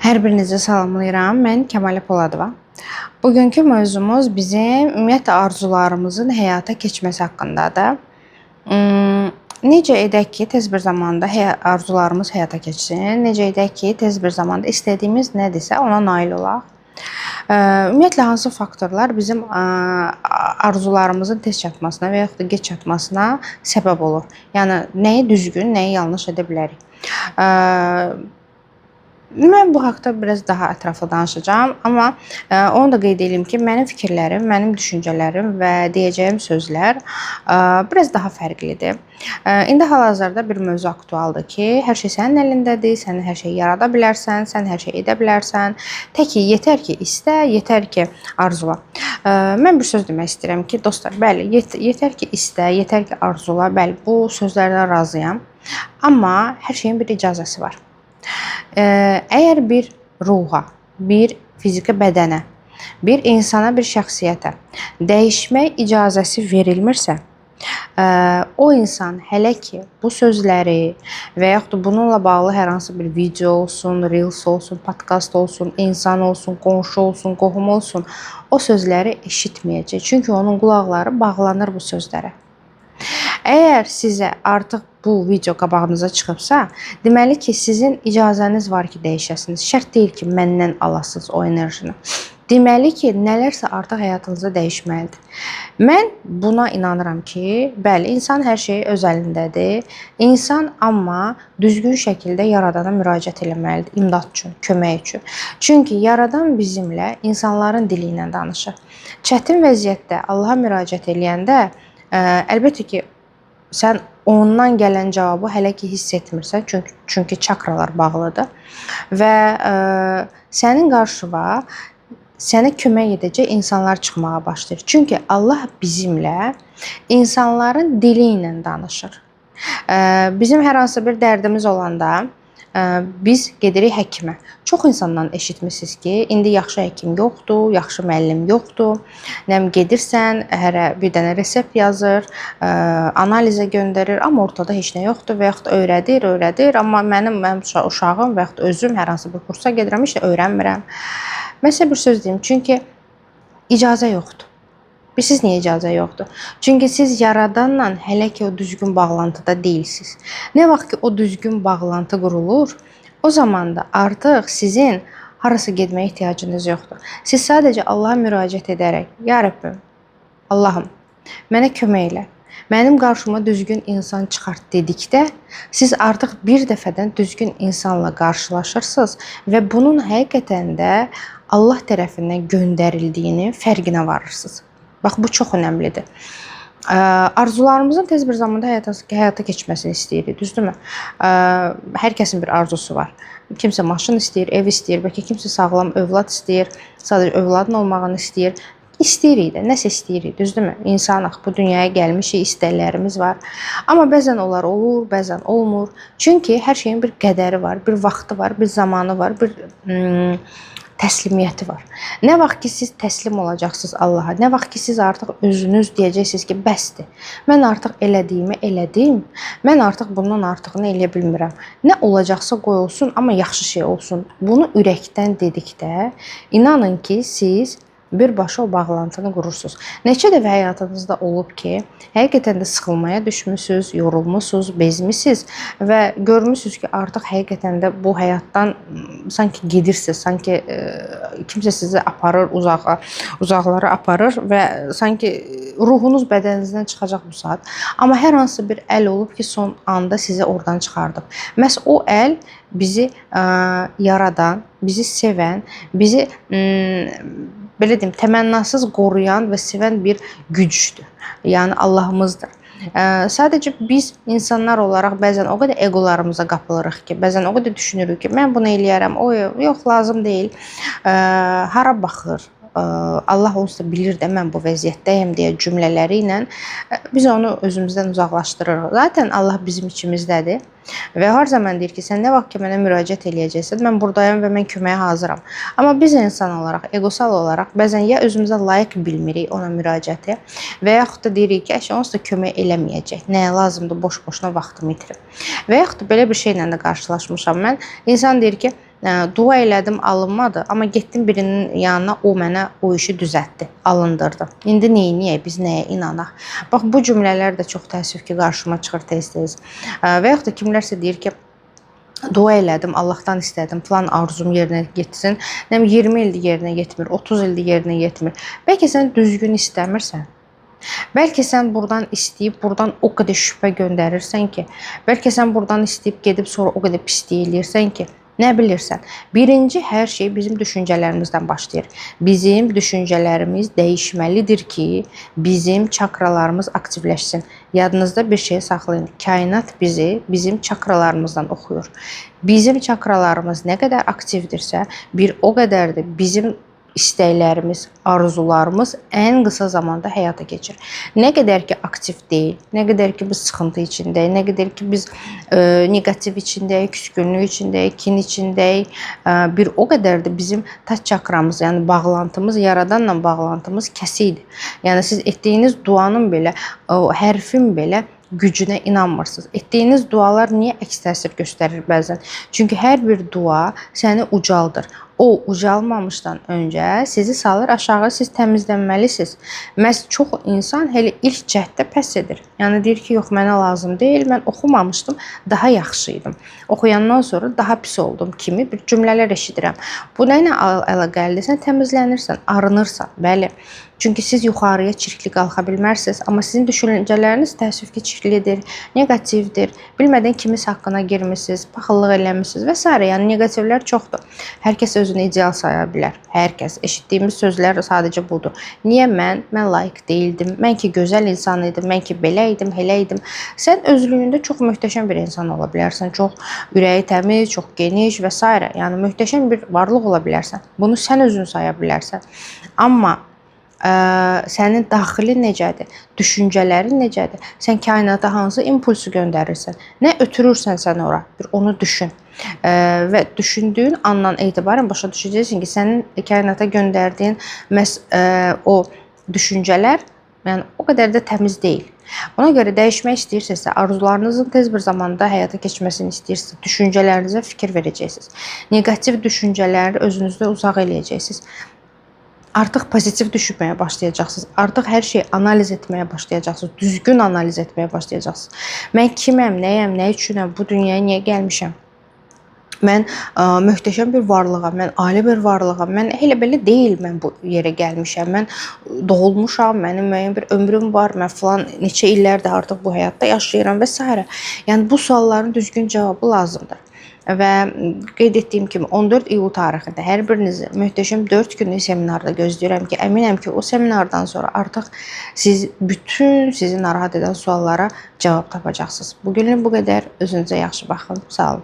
Hər birinizi salamlayıram. Mən Kəmalə Poladova. Bugünkü mövzumuz bizim ümumiyyətlə arzularımızın həyata keçməsi haqqındadır. Necə edək ki, tez bir zamanda arzularımız həyata keçsin? Necə edək ki, tez bir zamanda istədiyimiz nədirsə ona nail olaq? Ümumiyyətlə hansı faktorlar bizim arzularımızın tez çatmasına və yaxud da gec çatmasına səbəb olur? Yəni nəyi düzgün, nəyi yanlış edə bilərik? Mən bu haqda biraz daha ətraflı danışacağam, amma onu da qeyd edeyim ki, mənim fikirlərim, mənim düşüncələrim və deyəcəyim sözlər biraz daha fərqlidir. İndi hal-hazırda bir mövzu aktualdır ki, hər şey sənin əlindədir, sən hər şeyi yarada bilərsən, sən hər şeyi edə bilərsən. Tək ki, yetər ki, istə, yetər ki, arzula. Mən bir söz demək istəyirəm ki, dostlar, bəli, yetər ki, istə, yetər ki, arzula, bəli, bu sözlərdən razıyam. Amma hər şeyin bir icazəsi var. Əgər bir ruha, bir fiziki bədənə, bir insana, bir şəxsiyyətə dəyişmək icazəsi verilmirsə, o insan hələ ki bu sözləri və yaxud da bununla bağlı hər hansı bir video olsun, reels olsun, podkast olsun, insan olsun, qonşu olsun, qohum olsun, o sözləri eşitməyəcək. Çünki onun qulaqları bağlanır bu sözlərə. Əgər sizə artıq bu video qabağınıza çıxıbsa, deməli ki, sizin icazəniz var ki, dəyişəsiniz. Şərt deyil ki, məndən alasınız o enerjini. Deməli ki, nələrsə artıq həyatınızda dəyişməlidir. Mən buna inanıram ki, bəli, insan hər şey öz əlindədir. İnsan amma düzgün şəkildə Yaradana müraciət etməlidir, imdad üçün, kömək üçün. Çünki Yaradan bizimlə insanların dili ilə danışır. Çətin vəziyyətdə Allaha müraciət edəndə, əlbəttə ki, sən ondan gələn cavabı hələ ki hiss etmirsən, çünki çakralar bağlıdır və sənin qarşına sənə kömək edəcək insanlar çıxmağa başlayır. Çünki Allah bizimlə insanların dili ilə danışır. Bizim hər hansı bir dərdimiz olanda biz gedirik həkimə. Çox insandan eşitmisiniz ki, indi yaxşı həkim yoxdur, yaxşı müəllim yoxdur. Nəm gedirsən, hərə bir dənə resept yazır, analizə göndərir, amma ortada heç nə yoxdur və yaxud öyrədir, amma mənim uşağım və yaxud özüm hər hansı bir kursa gedirəm, heç də öyrənmirəm. Mən sizə bir söz deyim, çünki icazə yoxdur. Bilirsiniz niyə icazə yoxdur? Çünki siz Yaradanla hələ ki o düzgün bağlantıda deyilsiniz. Nə vaxt ki o düzgün bağlantı qurulur, o zaman da artıq sizin harasa getməyə ehtiyacınız yoxdur. Siz sadəcə Allaha müraciət edərək, ya Rəbbim, Allahım, mənə kömək elə. Mənim qarşıma düzgün insan çıxart dedikdə, siz artıq bir dəfədən düzgün insanla qarşılaşırsınız və bunun həqiqətən də Allah tərəfindən göndərildiyini fərqinə varırsınız. Bax, bu çox önəmlidir. Arzularımızın tez bir zamanda həyata keçməsini istəyirik, düzdürmü? Hər kəsin bir arzusu var. Kimsə maşın istəyir, ev istəyir, bəlkə kimsə sağlam övlad istəyir, sadəcə övladın olmağını istəyir. İstəyirik də, nəsə istəyirik, düzdürmü? İnsanıq, bu dünyaya gəlmişik, istəklərimiz var. Amma bəzən onlar olur, bəzən olmur. Çünki hər şeyin bir qədəri var, bir vaxtı var, bir zamanı var, bir təslimiyyəti var. Nə vaxt ki, siz təslim olacaqsınız Allaha, nə vaxt ki, siz artıq özünüz deyəcəksiniz ki, bəsdir. Mən artıq elədiyimi elədim, mən artıq bundan artıqını eləyə bilmirəm. Nə olacaqsa qoy olsun, amma yaxşı şey olsun. Bunu ürəkdən dedikdə, inanın ki, siz birbaşa o bağlantını qurursunuz. Neçə dəfə həyatınızda olub ki, həqiqətən də sıxılmaya düşmüsünüz, yorulmusunuz, bezmisiniz və görmüsünüz ki, artıq həqiqətən də bu həyatdan sanki gedirsiniz, sanki kimsə sizi aparır, uzaqlara aparır və sanki ruhunuz bədəninizdən çıxacaq bu saat. Amma hər hansı bir əl olub ki, son anda sizi oradan çıxardıb. Məhz o əl bizi yaradan, bizi sevən, bizi belə deyim, təmənnasız qoruyan və sevən bir gücdür. Yəni Allahımızdır. Sadəcə biz insanlar olaraq bəzən o qədər egolarımıza qapılırıq ki, bəzən o qədər düşünürük ki, mən bunu eləyərəm, yox, lazım deyil. Hara baxır? Allah onsuz da bilir də mən bu vəziyyətdəyəm deyə cümlələri ilə biz onu özümüzdən uzaqlaşdırırıq. Zaten Allah bizim içimizdədir və hər zaman deyir ki, sən nə vaxt ki mənə müraciət eləyəcəksən, mən buradayam və mən köməyə hazıram. Amma biz insan olaraq, egosal olaraq bəzən ya özümüzə layiq bilmirik ona müraciəti və yaxud da deyirik ki, onsuz da kömək eləməyəcək. Nəyə lazımdır, boş-boşuna vaxtımı itirim. Və yaxud da belə bir şeylə də qarşılaşmışam mən. İnsan deyir ki, dua elədim, alınmadı, amma getdim birinin yanına, o mənə o işi düzəltdi, alındırdı. İndi neyniyək, biz nəyə inanaq? Bax, bu cümlələr də çox təəssüf ki, qarşıma çıxır tez-tez. Və yaxud da kimlərsə deyir ki, dua elədim, Allahdan istədim, plan arzum yerinə yetsin. 20 ildir yerinə yetmir, 30 ildir yerinə yetmir. Bəlkə sən düzgün istəmirsən. Bəlkə sən buradan istəyib, buradan o qədər şübhə göndərirsən ki, bəlkə sən buradan istəyib gedib sonra o qədər pislik eləyirsən ki, nə bilirsən? Birinci hər şey bizim düşüncələrimizdən başlayır. Bizim düşüncələrimiz dəyişməlidir ki, bizim çakralarımız aktivləşsin. Yadınızda bir şey saxlayın. Kainat bizi bizim çakralarımızdan oxuyur. Bizim çakralarımız nə qədər aktivdirsə, bir o qədər də bizim istəklərimiz, arzularımız ən qısa zamanda həyata keçir. Nə qədər ki aktiv deyil, nə qədər ki biz sıxıntı içindəyik, nə qədər ki biz negativ içindəyik, küskünlük içindəyik, kin içindəyik, bir o qədər də bizim taç çakramız, yəni bağlantımız, yaradanla bağlantımız kəsikdir. Yəni siz etdiyiniz duanın belə, o hərfin belə gücünə inanmırsınız. Etdiyiniz dualar niyə əks təsir göstərir bəzən? Çünki hər bir dua səni ucaldır. O ucalmamışdan öncə sizi salır aşağı, siz təmizlənməlisiniz. Məhz çox insan hələ ilk cəhddə pəs edir. Yəni deyir ki, yox, mənə lazım deyil, mən oxumamışdım, daha yaxşı idim. Oxuyandan sonra daha pis oldum kimi bir cümlələr eşidirəm. Bu nə ilə əlaqəlidir? Sən təmizlənirsən, arınırsan, bəli. Çünki siz yuxarıya çirkli qalxa bilmərsiniz, amma sizin düşüncələriniz təəssüf ki, çirklidir, negativdir, bilmədən kimis haqqına girmişsiniz, paxıllıq eləmişsiniz və s. Yəni negativlər çoxdur. Hər kəs özünü ideal saya bilər. Hər kəs. Eşitdiyimiz sözlər sadəcə budur. Niyə mən? Mən layiq deyildim. Mən ki, gözəl insan idim. Mən ki, belə idim, elə idim. Sən özlüyündə çox möhtəşəm bir insan ola bilərsən. Çox ürəyi təmiz, çox geniş və s. Yəni möhtəşəm bir varlıq ola bilərsən. Bunu sən özün saya bilərsən. Amma sənin daxili necədir? Düşüncələrin necədir? Sən kainata hansı impulsu göndərirsən? Nə ötürürsən sən ora? Bir onu düşün. Və düşündüyün andan etibarən başa düşəcəksən ki, sənin kainata göndərdiyin məhz o düşüncələr yəni o qədər də təmiz deyil. Ona görə dəyişmək istəyirsinizsə, arzularınızın tez bir zamanda həyata keçməsini istəyirsinizsə, düşüncələrinizə fikir verəcəksiniz. Negativ düşüncələri özünüzdə uzaq eləyəcəksiniz. Artıq pozitiv düşünməyə başlayacaqsınız. Artıq hər şeyi analiz etməyə başlayacaqsınız. Düzgün analiz etməyə başlayacaqsınız. Mən kiməm, nəyəm, nə üçünəm, bu dünyaya niyə gəlmişəm? Mən möhtəşəm bir varlığam, mən ali bir varlığam, mən elə belə deyil mən bu yerə gəlmişəm, mən doğulmuşam, mənim müəyyən bir ömrüm var, mən falan neçə illərdir artıq bu həyatda yaşayıram və s. Yəni bu sualların düzgün cavabı lazımdır. Və qeyd etdiyim kimi 14 iyul tarixində hər birinizi möhtəşəm 4 günlük seminarda gözləyirəm ki, əminəm ki, o seminardan sonra artıq siz bütün sizi narahat edən suallara cavab tapacaqsınız. Bugünlük bu qədər. Özünüzə yaxşı baxın. Sağ olun.